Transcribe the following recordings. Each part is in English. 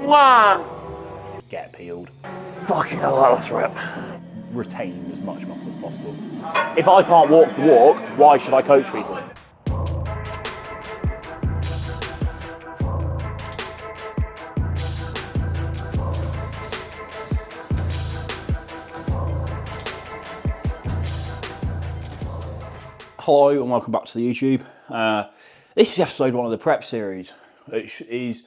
Mwah! Get peeled. Fucking hell, that last rep. Retain as much muscle as possible. If I can't walk the walk, why should I coach people? Hello and welcome back to the YouTube. This is episode 1 of the prep series, which is,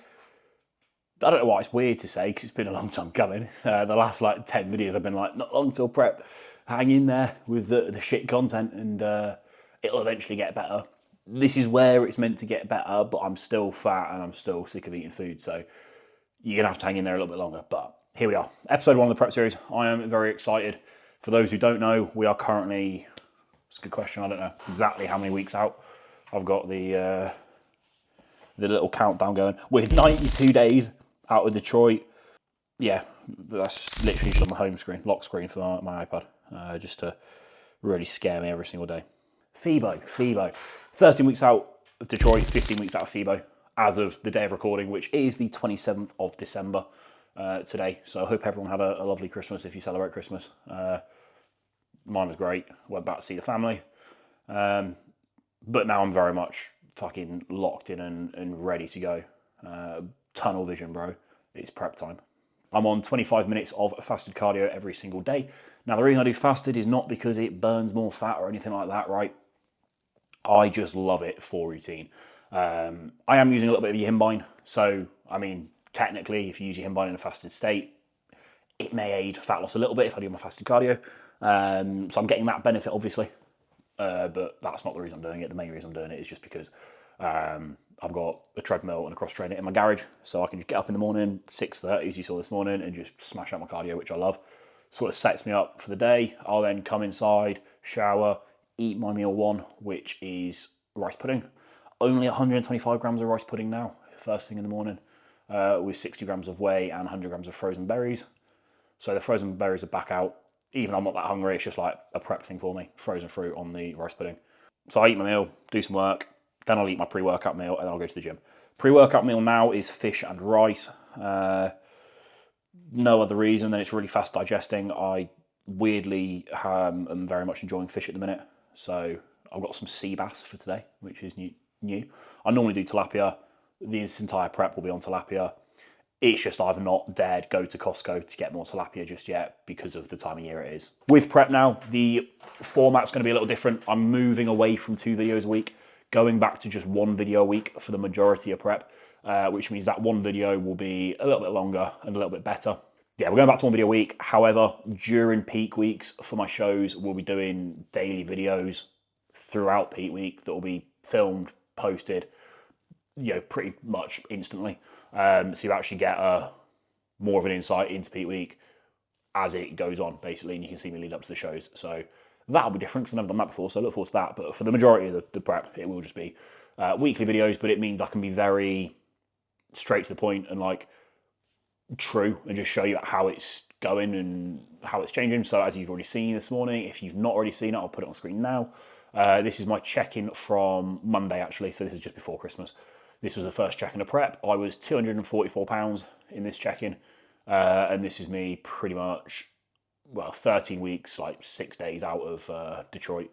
I don't know why it's weird to say because it's been a long time coming. The last 10 videos I've been like, not long till prep, hang in there with the shit content and it'll eventually get better. This is where it's meant to get better, but I'm still fat and I'm still sick of eating food, so you're gonna have to hang in there a little bit longer, but here we are. Episode 1 of the prep series. I am very excited. For those who don't know, we are currently, it's a good question, I don't know exactly how many weeks out. I've got the little countdown going. We're 92 days out of Detroit. Yeah, that's literally just on the home screen, lock screen for my iPad, just to really scare me every single day. FIBO. 13 weeks out of Detroit, 15 weeks out of FIBO, as of the day of recording, which is the 27th of December today. So I hope everyone had a lovely Christmas if you celebrate Christmas. Mine was great. Went back to see the family. But now I'm very much fucking locked in and ready to go. Tunnel vision, bro. It's prep time. I'm on 25 minutes of fasted cardio every single day. Now, the reason I do fasted is not because it burns more fat or anything like that, right? I just love it for routine. I am using a little bit of yimbine. So, I mean, technically, if you use yimbine in a fasted state, it may aid fat loss a little bit if I do my fasted cardio. So I'm getting that benefit, obviously. But that's not the reason I'm doing it. The main reason I'm doing it is just because I've got a treadmill and a cross trainer in my garage, so I can just get up in the morning, 6:30 as you saw this morning, and just smash out my cardio, which I love. Sort of sets me up for the day. I'll then come inside, shower, eat my meal 1, which is rice pudding. Only 125 grams of rice pudding now, first thing in the morning, with 60 grams of whey and 100 grams of frozen berries. So the frozen berries are back out. Even though I'm not that hungry, it's just like a prep thing for me. Frozen fruit on the rice pudding. So I eat my meal, do some work, then I'll eat my pre-workout meal, and then I'll go to the gym. Pre-workout meal now is fish and rice. No other reason than it's really fast digesting. I weirdly am very much enjoying fish at the minute. So I've got some sea bass for today, which is new. I normally do tilapia. This entire prep will be on tilapia. It's just I've not dared go to Costco to get more tilapia just yet because of the time of year it is. With prep now, the format's going to be a little different. I'm moving away from 2 videos a week, going back to just 1 video a week for the majority of prep, which means that 1 video will be a little bit longer and a little bit better. Yeah, we're going back to 1 video a week. However, during peak weeks for my shows, we'll be doing daily videos throughout peak week that will be filmed, posted, pretty much instantly. So you actually get more of an insight into peak week as it goes on, basically, and you can see me lead up to the shows. So that'll be different because I've never done that before, so I look forward to that. But for the majority of the prep, it will just be weekly videos, but it means I can be very straight to the point and true and just show you how it's going and how it's changing. So as you've already seen this morning, if you've not already seen it, I'll put it on screen now. This is my check-in from Monday, actually, so this is just before Christmas. This was the first check-in of prep. I was 244 pounds in this check-in, and this is me pretty much, 13 weeks, 6 days out of Detroit.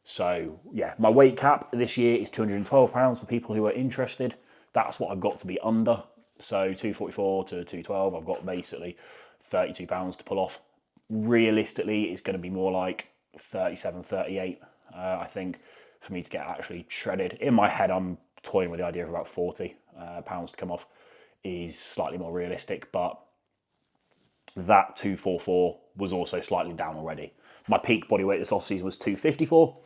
So, yeah, my weight cap this year is 212 pounds for people who are interested. That's what I've got to be under. So 244 to 212, I've got basically 32 pounds to pull off. Realistically, it's going to be more like 37, 38, I think, for me to get actually shredded. In my head, I'm toying with the idea of about 40 pounds to come off is slightly more realistic, but that 244 was also slightly down already. My peak body weight this off-season was 254,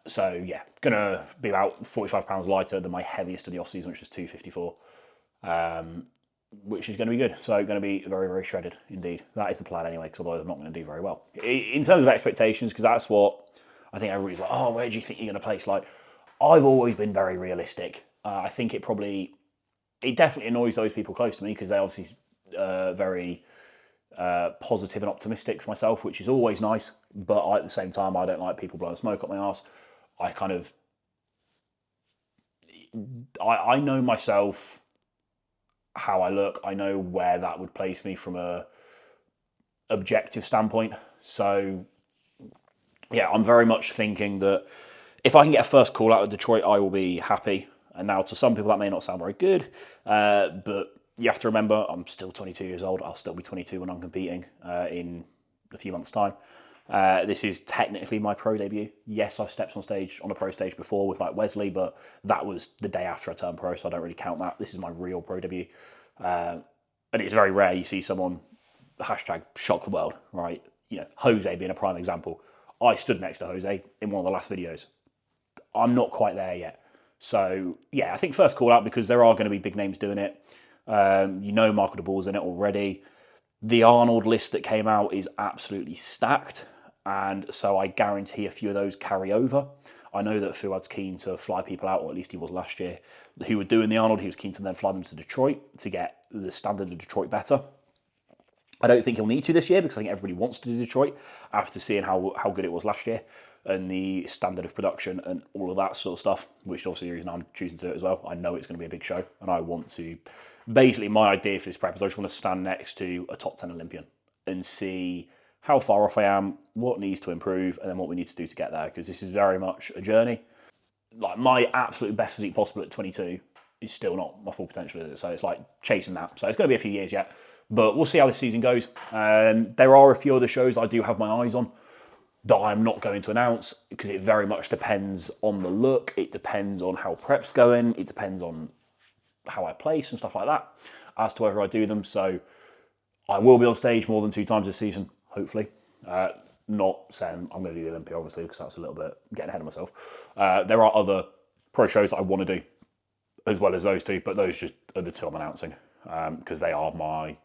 so yeah, gonna be about 45 pounds lighter than my heaviest of the off-season, which was 254, which is going to be good. So going to be very, very shredded indeed. That is the plan anyway, because otherwise I'm not going to do very well. In terms of expectations, because that's what I think everybody's like, oh, where do you think you're going to place? I've always been very realistic. I think it definitely annoys those people close to me because they're obviously very positive and optimistic for myself, which is always nice. But at the same time, I don't like people blowing smoke up my arse. I know myself how I look. I know where that would place me from a objective standpoint. So yeah, I'm very much thinking that if I can get a first call out of Detroit, I will be happy. And now to some people that may not sound very good, but you have to remember I'm still 22 years old. I'll still be 22 when I'm competing in a few months' time. This is technically my pro debut. Yes, I've stepped on a pro stage before with like Wesley, but that was the day after I turned pro, so I don't really count that. This is my real pro debut. And it's very rare you see someone hashtag shock the world, right? You know, Jose being a prime example. I stood next to Jose in one of the last videos. I'm not quite there yet. So yeah, I think first call out because there are going to be big names doing it. You know Michael de Boer's in it already. The Arnold list that came out is absolutely stacked, and so I guarantee a few of those carry over. I know that Fuad's keen to fly people out, or at least he was last year, who were doing the Arnold. He was keen to then fly them to Detroit to get the standard of Detroit better. I don't think he'll need to this year because I think everybody wants to do Detroit after seeing how good it was last year and the standard of production and all of that sort of stuff, which is obviously the reason I'm choosing to do it as well. I know it's going to be a big show and I want to... Basically, my idea for this prep is I just want to stand next to a top 10 Olympian and see how far off I am, what needs to improve, and then what we need to do to get there, because this is very much a journey. Like, my absolute best physique possible at 22 is still not my full potential, is it? So it's like chasing that. So it's going to be a few years yet. But we'll see how this season goes. There are a few other shows I do have my eyes on that I'm not going to announce because it very much depends on the look. It depends on how prep's going. It depends on how I place and stuff like that as to whether I do them. So I will be on stage more than 2 times this season, hopefully. Not saying I'm going to do the Olympia, obviously, because that's a little bit getting ahead of myself. There are other pro shows that I want to do as well as those 2, but those just are the 2 I'm announcing because they are my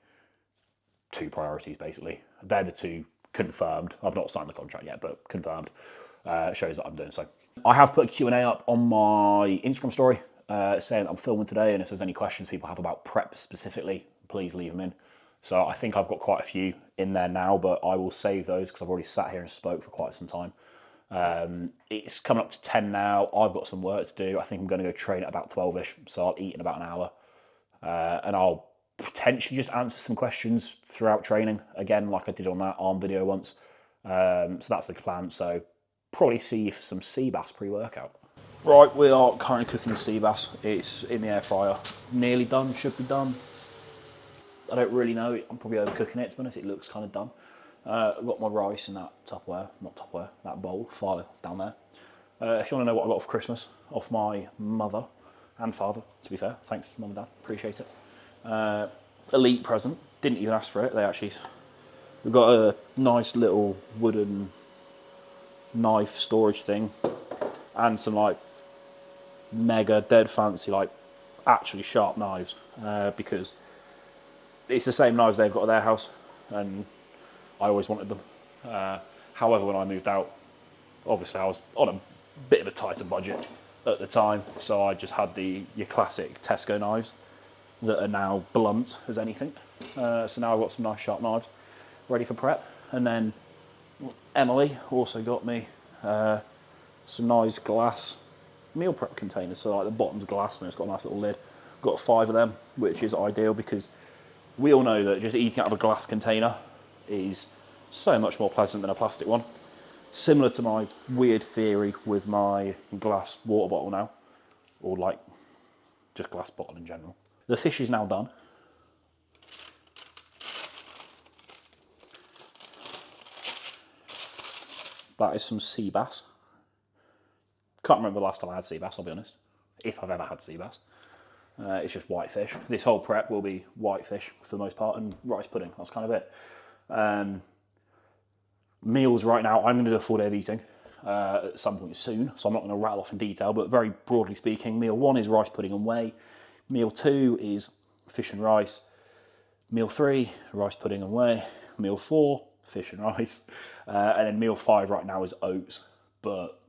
2 priorities, basically. They're the 2 confirmed. I've not signed the contract yet, but confirmed shows that I'm doing. So I have put a Q&A up on my Instagram story saying that I'm filming today, and if there's any questions people have about prep specifically, please leave them in. So I think I've got quite a few in there now, but I will save those because I've already sat here and spoke for quite some time. It's coming up to 10 now. I've got some work to do. I think I'm going to go train at about 12ish, so I'll eat in about an hour. And I'll potentially just answer some questions throughout training, again, like I did on that arm video once. So that's the plan. So probably see for some sea bass pre-workout. Right, we are currently cooking the sea bass. It's in the air fryer. Nearly done, should be done. I don't really know. I'm probably overcooking it, to be honest. It looks kind of done. I've got my rice in that that bowl, fire down there. If you want to know what I got for Christmas, off my mother and father, to be fair. Thanks, Mum and Dad. Appreciate it. Elite present. Didn't even ask for it. We've got a nice little wooden knife storage thing and some like mega dead fancy, like actually sharp knives because it's the same knives they've got at their house and I always wanted them. However, when I moved out, obviously I was on a bit of a tighter budget at the time, so I just had your classic Tesco knives that are now blunt as anything. So now I've got some nice sharp knives ready for prep. And then Emily also got me some nice glass meal prep containers. So like the bottom's glass and it's got a nice little lid. Got 5 of them, which is ideal because we all know that just eating out of a glass container is so much more pleasant than a plastic one. Similar to my weird theory with my glass water bottle now, or like just glass bottle in general. The fish is now done. That is some sea bass. Can't remember the last time I had sea bass, I'll be honest. If I've ever had sea bass. It's just white fish. This whole prep will be white fish for the most part and rice pudding. That's kind of it. Meals right now, I'm going to do a full day of eating at some point soon, so I'm not going to rattle off in detail, but very broadly speaking, meal 1 is rice pudding and whey. Meal 2 is fish and rice. Meal 3, rice pudding and whey. Meal 4, fish and rice. And then meal 5 right now is oats, but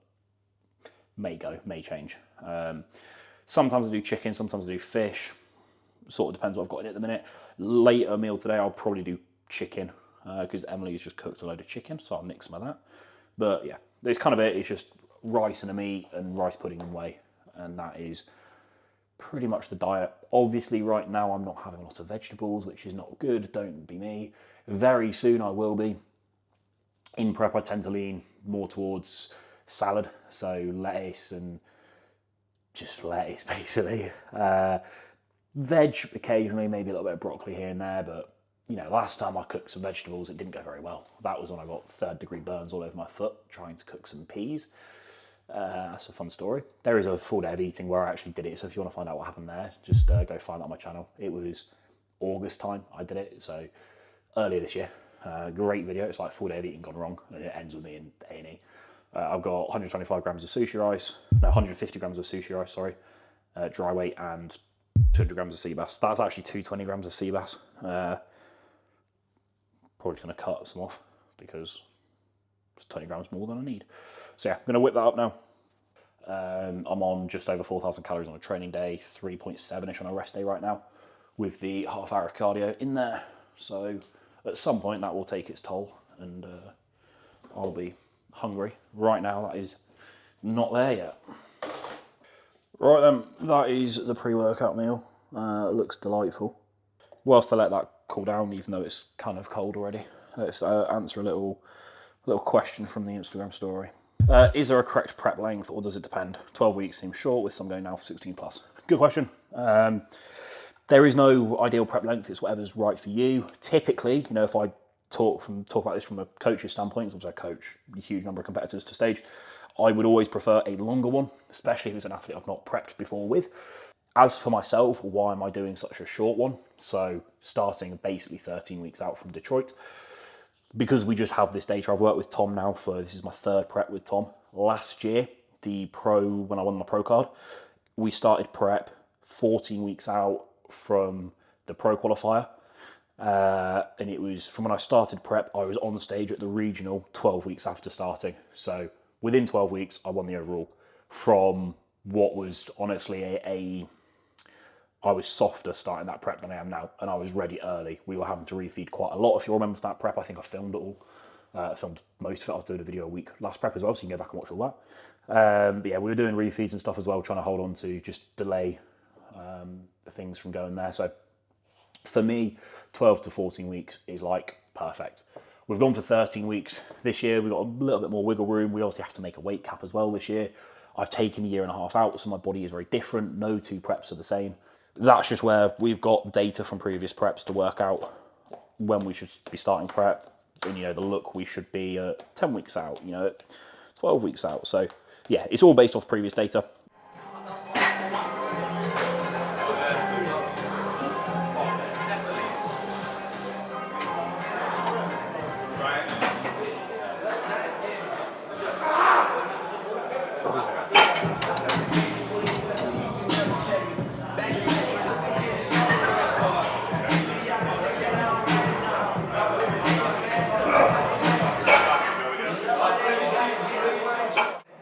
may change. Sometimes I do chicken, sometimes I do fish. Sort of depends what I've got in it at the minute. Later meal today, I'll probably do chicken because Emily's just cooked a load of chicken, so I'll mix some of that. But yeah, that's kind of it. It's just rice and a meat and rice pudding and whey, and that is pretty much the diet. Obviously right now I'm not having a lot of vegetables, which is not good, don't be me. Very soon I will be. In prep I tend to lean more towards salad, so lettuce and just lettuce basically. Veg occasionally, maybe a little bit of broccoli here and there, but you know, last time I cooked some vegetables, it didn't go very well. That was when I got 3rd-degree burns all over my foot trying to cook some peas. That's a fun story. There is a full day of eating where I actually did it, so if you want to find out what happened there, just go find that on my channel. It was August time I did it, so earlier this year. Great video. It's like full day of eating gone wrong, and it ends with me in A&E. I've got 125 grams of sushi rice, no, 150 grams of sushi rice, sorry, dry weight, and 200 grams of sea bass. That's actually 220 grams of sea bass. Probably going to cut some off because it's 20 grams more than I need. So yeah, I'm going to whip that up now. I'm on just over 4,000 calories on a training day, 3.7-ish on a rest day right now, with the half-hour of cardio in there. So at some point that will take its toll, and I'll be hungry. Right now that is not there yet. Right then, that is the pre-workout meal. It looks delightful. Whilst I let that cool down, even though it's kind of cold already, let's answer a little question from the Instagram story. Is there a correct prep length, or does it depend? 12 weeks seems short, with some going now for 16 plus. Good question. There is no ideal prep length. It's whatever's right for you. Typically, you know, if I talk about this from a coach's standpoint, because I coach a huge number of competitors to stage, I would always prefer a longer one, especially if it's an athlete I've not prepped before with. As for myself, why am I doing such a short one? So starting basically 13 weeks out from Detroit, because we just have this data. I've worked with Tom now this is my 3rd prep with Tom. Last year, when I won my pro card, we started prep 14 weeks out from the pro qualifier. And it was from when I started prep, I was on stage at the regional 12 weeks after starting. So within 12 weeks, I won the overall from what was honestly I was softer starting that prep than I am now, and I was ready early. We were having to refeed quite a lot. If you remember that prep, I think I filmed it all. I filmed most of it. I was doing a video a week last prep as well, so you can go back and watch all that. But yeah, we were doing refeeds and stuff as well, trying to hold on to just delay things from going there. So for me, 12 to 14 weeks is like perfect. We've gone for 13 weeks this year. We've got a little bit more wiggle room. We also have to make a weight cap as well this year. I've taken a year and a half out, so my body is very different. No 2 preps are the same. That's just where we've got data from previous preps to work out when we should be starting prep, and you know, the look we should be 10 weeks out, you know, 12 weeks out. So yeah, it's all based off previous data.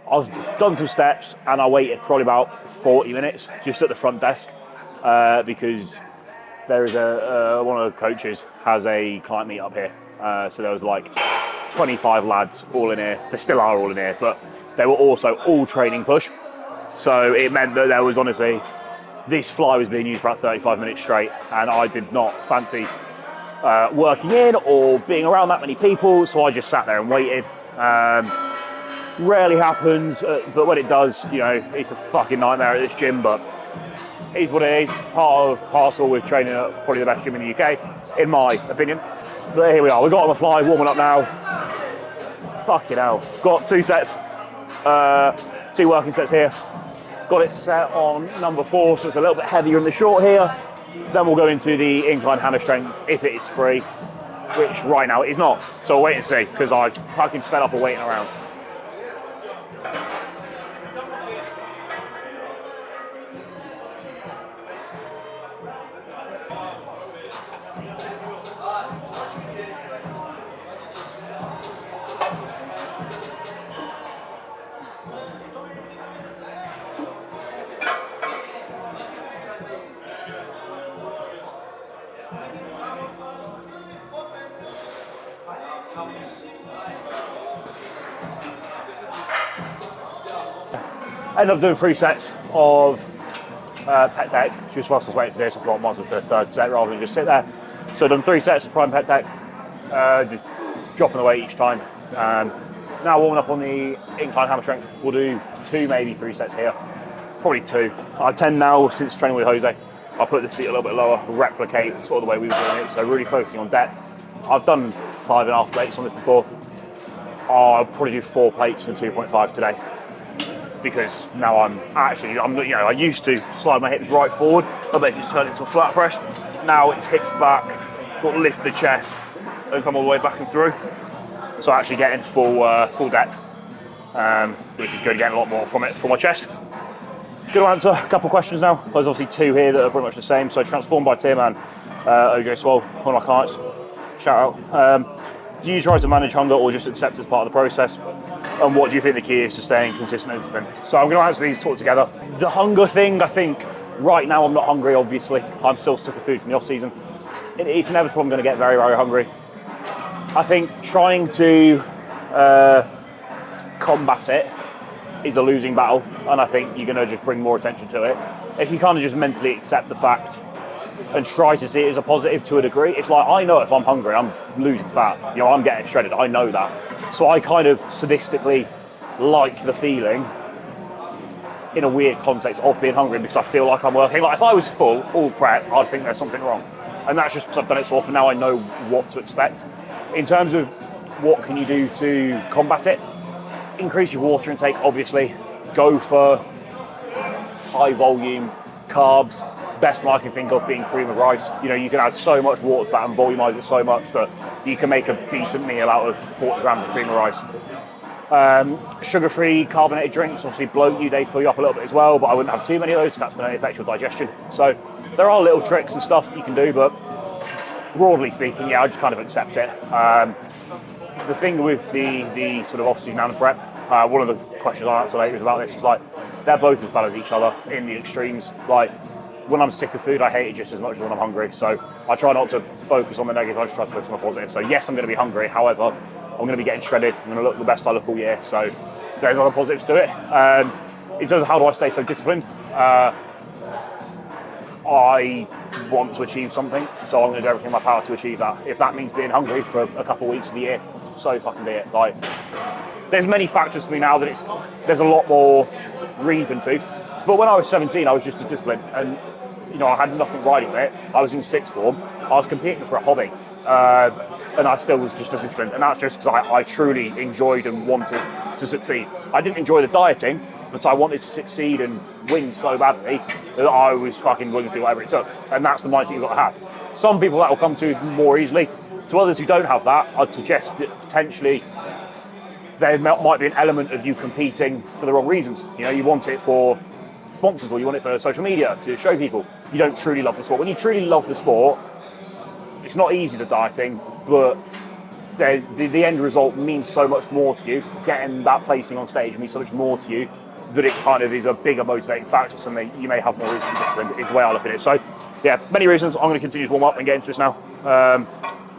I've done some steps and I waited probably about 40 minutes just at the front desk because there is one of the coaches has a client meet up here. So there was like 25 lads all in here. There still are all in here, but they were also all training push. So it meant that there was honestly, this fly was being used for about 35 minutes straight, and I did not fancy working in or being around that many people, so I just sat there and waited. Rarely happens, but when it does, you know, it's a fucking nightmare at this gym, but it is what it is. Parcel with training at probably the best gym in the UK, in my opinion. But here we are, we got on the fly, warming up now. Fucking hell. Got 2 sets, 2 working sets here. Got it set on number 4, so it's a little bit heavier in the short here. Then we'll go into the incline hammer strength if it is free, which right now it is not. So we'll wait and see, because I fucking fed up of waiting around. Ended up doing 3 sets of pec deck, just whilst I was waiting for this, I thought I might as well do a third set rather than just sit there. So I've done 3 sets of prime pec deck, just dropping the weight each time. Now warming up on the incline hammer strength. We'll do 2, maybe 3 sets here. Probably 2. I tend now, since training with Jose, I'll put the seat a little bit lower, replicate sort of the way we were doing it, so really focusing on depth. I've done 5.5 plates on this before. I'll probably do 4 plates and 2.5 today, because now I used to slide my hips right forward, I basically just turn it into a flat press. Now it's hips back, sort of lift the chest and come all the way back and through. So actually getting full depth, which is good, getting a lot more from it for my chest. Going to answer a couple of questions now. There's obviously 2 here that are pretty much the same. So Transformed by Tim and OJ Swole, one of my clients. Shout out. Do you try to manage hunger or just accept it as part of the process? And what do you think the key is to staying consistent and disciplined? So I'm going to answer these sort of together. The hunger thing, I think right now I'm not hungry, obviously. I'm still sick of food from the off season. It's inevitable I'm going to get very, very hungry. I think trying to combat it is a losing battle, and I think you're going to just bring more attention to it. If you kind of just mentally accept the fact and try to see it as a positive to a degree, it's like, I know if I'm hungry, I'm losing fat. I'm getting shredded, I know that. So I kind of sadistically like the feeling, in a weird context, of being hungry because I feel like I'm working. Like if I was full, all prep, I'd think there's something wrong. And that's just because I've done it so often now, I know what to expect. In terms of what can you do to combat it, increase your water intake, obviously. Go for high volume carbs. Best one I can think of being cream of rice. You can add so much water to that and volumize it so much that you can make a decent meal out of 40 grams of cream of rice. Sugar-free carbonated drinks obviously bloat you, they fill you up a little bit as well, but I wouldn't have too many of those because that's going to affect your digestion. So there are little tricks and stuff that you can do, but broadly speaking, I just kind of accept it. The thing with the sort of off-season and prep, one of the questions I'll answer later is about this, is like, they're both as bad as each other in the extremes. Like, when I'm sick of food, I hate it just as much as when I'm hungry. So I try not to focus on the negative, I just try to focus on the positive. So yes, I'm going to be hungry. However, I'm going to be getting shredded. I'm going to look the best I look all year. So there's other positives to it. In terms of how do I stay so disciplined, I want to achieve something, so I'm going to do everything in my power to achieve that. If that means being hungry for a couple of weeks of the year, so fucking be it. Like, there's many factors for me now that there's a lot more reason to. But when I was 17, I was just as disciplined, and I had nothing riding with it. I was in sixth form. I was competing for a hobby, and I still was just as disciplined. And that's just because I truly enjoyed and wanted to succeed. I didn't enjoy the dieting, but I wanted to succeed and win so badly that I was fucking willing to do whatever it took. And that's the mindset you've got to have. Some people that will come to more easily. To others who don't have that, I'd suggest that potentially there might be an element of you competing for the wrong reasons. You want it for sponsors, or you want it for social media to show people. You don't truly love the sport. When you truly love the sport, it's not easy, the dieting, but there's the end result means so much more to you. Getting that placing on stage means so much more to you that it kind of is a bigger motivating factor. So you may have more reason to be disciplined, is the way I look at it. So yeah, many reasons. I'm going to continue to warm up and get into this now.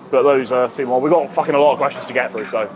But those are 2 more. We've got fucking a lot of questions to get through, so.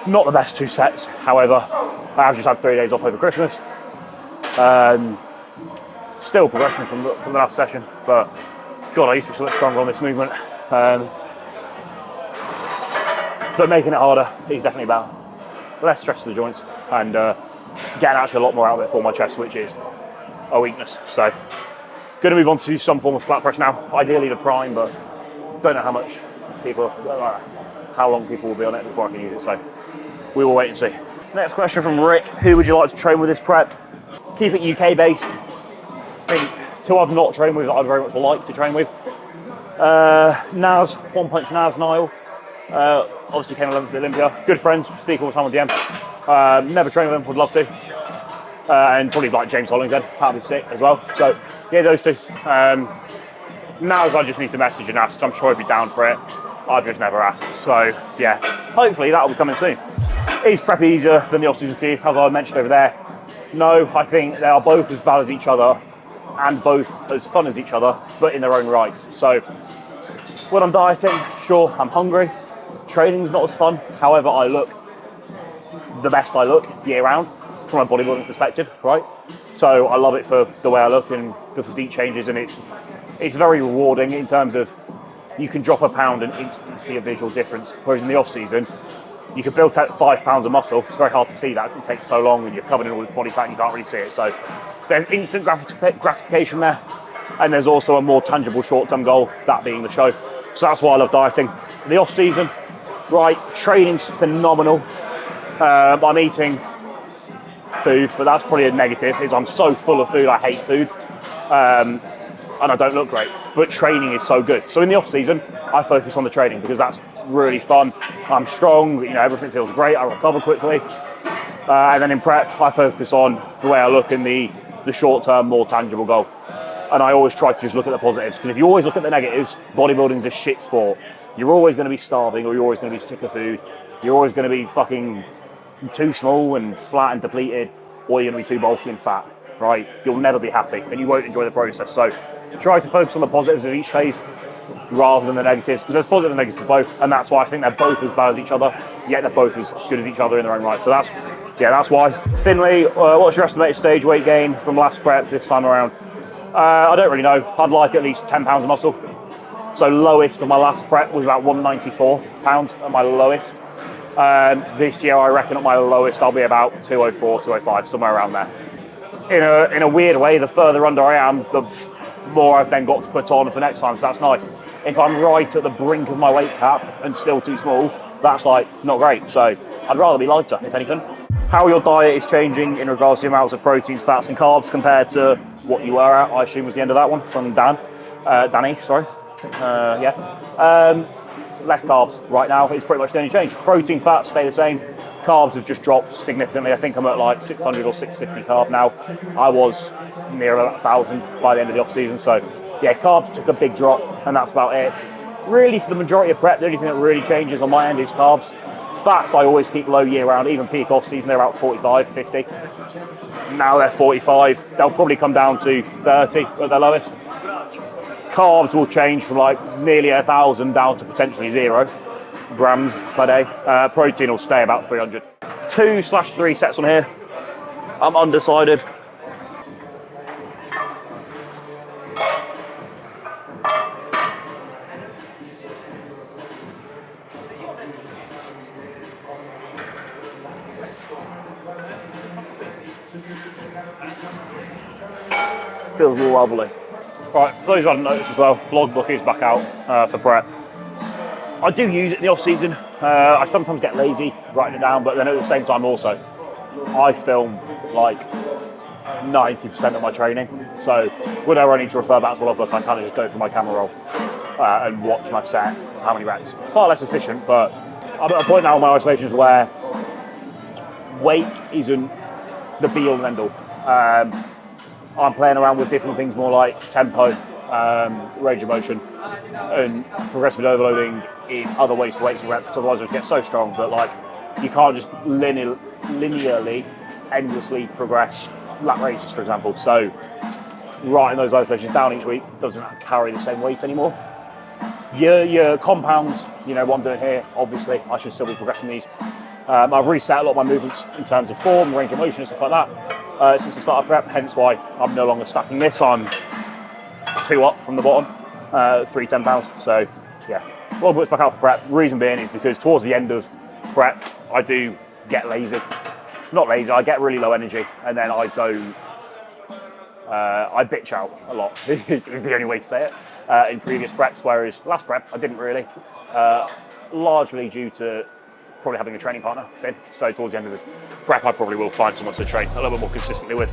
Not the best 2 sets, however, I have just had 3 days off over Christmas. Still progression from the last session, but God, I used to be so much stronger on this movement. But making it harder is definitely about less stress to the joints and getting actually a lot more out of it for my chest, which is a weakness. So going to move on to some form of flat press now, ideally the prime, but don't know how much how long people will be on it before I can use it, so we will wait and see. Next question from Rick: who would you like to train with this prep? Keep it UK based. I think two I've not trained with that I very much like to train with. Naz, One Punch Naz, Niall. Obviously came 11th at Olympia. Good friends, speak all the time with DM. Never trained with them, would love to. And probably like James Hollingshead, that'd be sick as well. So yeah, those two. Naz, I just need to message and ask. I'm sure he'd be down for it. I've just never asked. So yeah, hopefully that'll be coming soon. Is prep easier than the off-season for you, as I mentioned over there? No, I think they are both as bad as each other and both as fun as each other, but in their own rights. So when I'm dieting, sure, I'm hungry. Training's not as fun. However, I look the best I look year round from a bodybuilding perspective, right? So I love it for the way I look and the physique changes, and it's very rewarding in terms of you can drop a pound and instantly see a visual difference. Whereas in the off season, you can build out 5 pounds of muscle. It's very hard to see that because it takes so long and you're covered in all this body fat and you can't really see it. So there's instant gratification there. And there's also a more tangible short-term goal, that being the show. So that's why I love dieting. The off season, right, training's phenomenal. I'm eating food, but that's probably a negative, is I'm so full of food, I hate food. And I don't look great, but training is so good. So in the off season, I focus on the training because that's really fun. I'm strong, everything feels great, I recover quickly. And then in prep, I focus on the way I look and the short-term, more tangible goal. And I always try to just look at the positives, because if you always look at the negatives, bodybuilding's a shit sport. You're always going to be starving, or you're always going to be sick of food. You're always going to be fucking too small and flat and depleted, or you're going to be too bulky and fat, right? You'll never be happy, and you won't enjoy the process. So try to focus on the positives of each phase rather than the negatives, because there's positive and negatives to both, and that's why I think they're both as bad as each other, yet they're both as good as each other in their own right. So that's why. Finley, what's your estimated stage weight gain from last prep this time around? I don't really know. I'd like at least 10 pounds of muscle. So lowest of my last prep was about 194 pounds at my lowest. This year, I reckon at my lowest, I'll be about 204, 205, somewhere around there. In a weird way, the further under I am, the more I've then got to put on for next time, so that's nice. If I'm right at the brink of my weight cap and still too small, that's not great. So I'd rather be lighter, if anything. How your diet is changing in regards to the amounts of proteins, fats and carbs compared to what you were at, I assume was the end of that one, from Danny, sorry. Less carbs right now is pretty much the only change. Protein, fats stay the same. Carbs have just dropped significantly. I think I'm at like 600 or 650 carb now. I was near about 1,000 by the end of the off season. So yeah, carbs took a big drop, and that's about it. Really, for the majority of prep, the only thing that really changes on my end is carbs. Fats I always keep low year round, even peak off season they're about 45, 50. Now they're 45. They'll probably come down to 30 at their lowest. Carbs will change from like nearly 1,000 down to potentially 0 grams per day. Protein will stay about 300. 2/3 sets on here. I'm undecided. Feels more wobbly. Right, for those who haven't noticed as well, Logbook is back out for prep. I do use it in the off season. I sometimes get lazy writing it down, but then at the same time also, I film like 90% of my training. So whenever I need to refer back to the Logbook, I kind of just go through my camera roll and watch my set, how many reps. Far less efficient, but I'm at a point now in my isolations where weight isn't the be all and end all. I'm playing around with different things more like tempo, range of motion, and progressive overloading in other ways to weights and reps. Otherwise, I get so strong that like you can't just linearly, endlessly progress lat raises, for example. So writing those isolations down each week doesn't carry the same weight anymore. Your compounds, what I'm doing here, obviously I should still be progressing these. I've reset a lot of my movements in terms of form, range of motion and stuff like that since the start of prep, hence why I'm no longer stacking this. I'm 2 up from the bottom, 3 10 pounds. So yeah, Logbooks back out for prep. Reason being is because towards the end of prep, I do get lazy. Not lazy, I get really low energy, and then I don't I bitch out a lot, is the only way to say it, in previous preps, whereas last prep I didn't really, largely due to probably having a training partner, Finn. So towards the end of the prep I probably will find someone to train a little bit more consistently with.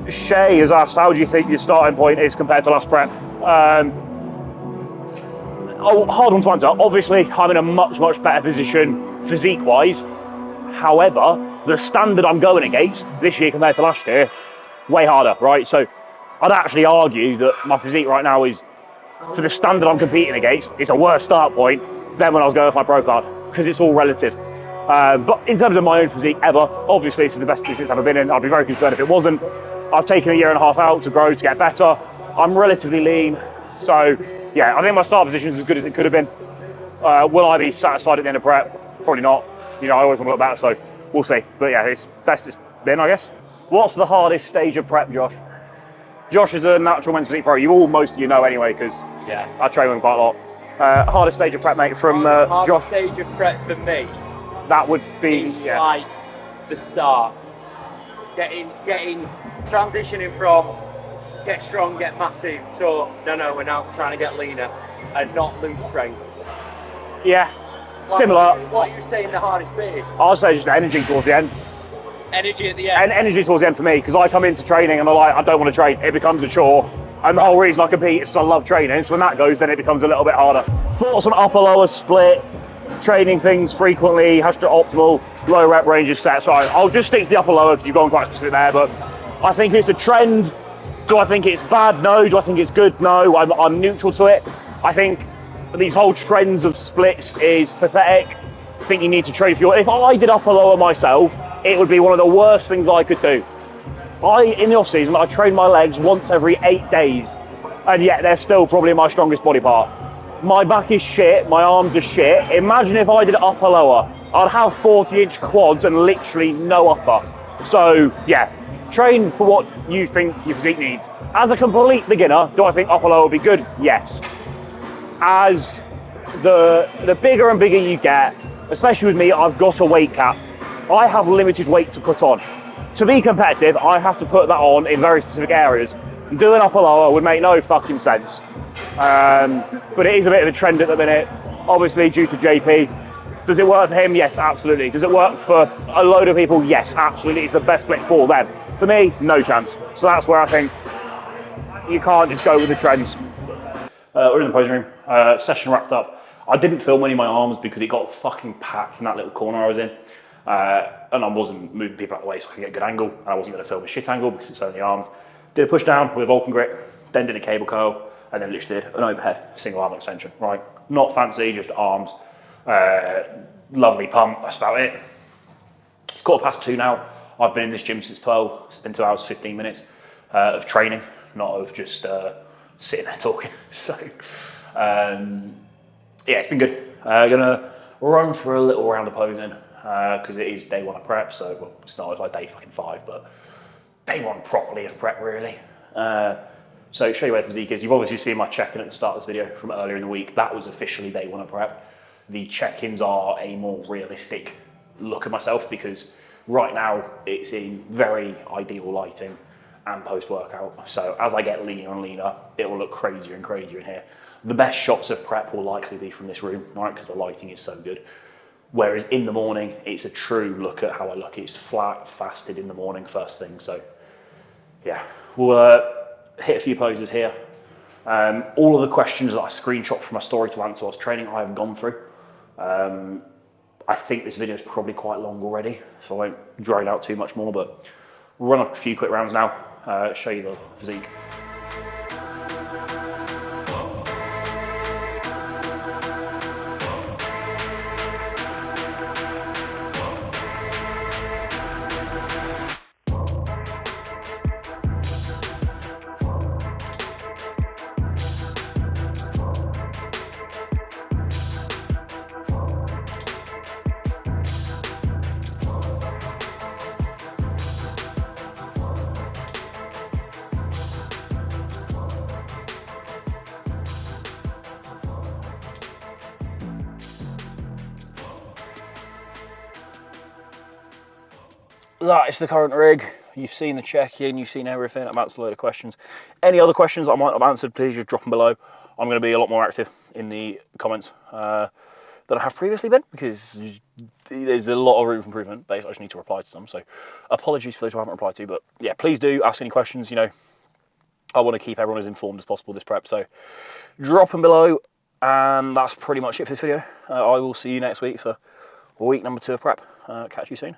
Shay has asked, how do you think your starting point is compared to last prep? Hard one to answer. Obviously, I'm in a much better position physique-wise. However, the standard I'm going against this year compared to last year, way harder, right? So I'd actually argue that my physique right now is, for the standard I'm competing against, it's a worse start point than when I was going for my pro card, because it's all relative. But in terms of my own physique ever, obviously this is the best position it's ever been in. I'd be very concerned if it wasn't. I've taken a year and a half out to grow, to get better. I'm relatively lean. So yeah, I think my start position is as good as it could have been. Will I be satisfied at the end of prep? Probably not. You know, I always want to look better, so we'll see. But yeah, it's best it's been, I guess. What's the hardest stage of prep, Josh? Josh is a natural men's physique pro. Most of you know anyway, because yeah, I train with him quite a lot. Hardest stage of prep, mate, from Josh. Hardest stage of prep for me, that would be like the start. Transitioning from get strong, get massive to no, we're now trying to get leaner and not lose strength. Yeah, similar. What are you saying the hardest bit is? I'll say just energy towards the end. Energy at the end? And energy towards the end for me, because I come into training and I'm like, I don't want to train. It becomes a chore. And the whole reason I compete is because I love training. So when that goes, then it becomes a little bit harder. Thoughts on upper-lower split, training things frequently, hashtag optimal, low rep ranges set. So I'll just stick to the upper-lower because you've gone quite specific there. But I think it's a trend. Do I think it's bad? No. Do I think it's good? No. I'm neutral to it. I think these whole trends of splits is pathetic. I think you need to train for your... If I did upper-lower myself, it would be one of the worst things I could do. In the off-season, I train my legs once every 8 days, and yet they're still probably my strongest body part. My back is shit, my arms are shit. Imagine if I did upper-lower. I'd have 40-inch quads and literally no upper. So, yeah, train for what you think your physique needs. As a complete beginner, do I think upper-lower would be good? Yes. As the bigger and bigger you get, especially with me, I've got a weight cap. I have limited weight to put on. To be competitive, I have to put that on in very specific areas. Doing upper-lower would make no fucking sense. But it is a bit of a trend at the minute, obviously due to JP. Does it work for him? Yes, absolutely. Does it work for a load of people? Yes, absolutely. It's the best split for them. For me, no chance. So that's where I think you can't just go with the trends. We're in the posing room. Session wrapped up. I didn't film any of my arms because it got fucking packed in that little corner I was in. And I wasn't moving people out of the way so I could get a good angle. And I wasn't going to film a shit angle because it's only arms. Did a push down with a Vulcan grip, then did a cable curl, and then literally did an overhead single arm extension, right? Not fancy, just arms. Lovely pump, that's about it. It's 2:15 now. I've been in this gym since 12. It's been 2 hours, 15 minutes of training, not of just sitting there talking. So, yeah, it's been good. Gonna run for a little round of posing because it is day 1 of prep. So well, it started like day fucking 5, but day 1 properly of prep really. So show you where Physique is. You've obviously seen my check-in at the start of this video from earlier in the week. That was officially day 1 of prep. The check-ins are a more realistic look at myself because right now it's in very ideal lighting and post-workout. So as I get leaner and leaner, it will look crazier and crazier in here. The best shots of prep will likely be from this room, right? Because the lighting is so good. Whereas in the morning, it's a true look at how I look. It's flat, fasted in the morning, first thing. So yeah, we'll hit a few poses here. All of the questions that I screenshot from my story to answer whilst training, I have gone through. I think this video is probably quite long already, so I won't drag it out too much more, but we'll run a few quick rounds now, show you the physique. That is the current rig. You've seen the check-in, you've seen everything. I've answered a load of questions. Any other questions I might have answered, please just drop them below. I'm going to be a lot more active in the comments than I have previously been because there's a lot of room for improvement. Basically, I just need to reply to some. So apologies for those who I haven't replied to, but yeah, please do ask any questions. You know, I want to keep everyone as informed as possible this prep. So drop them below, and that's pretty much it for this video. I will see you next week for week number 2 of prep. Catch you soon.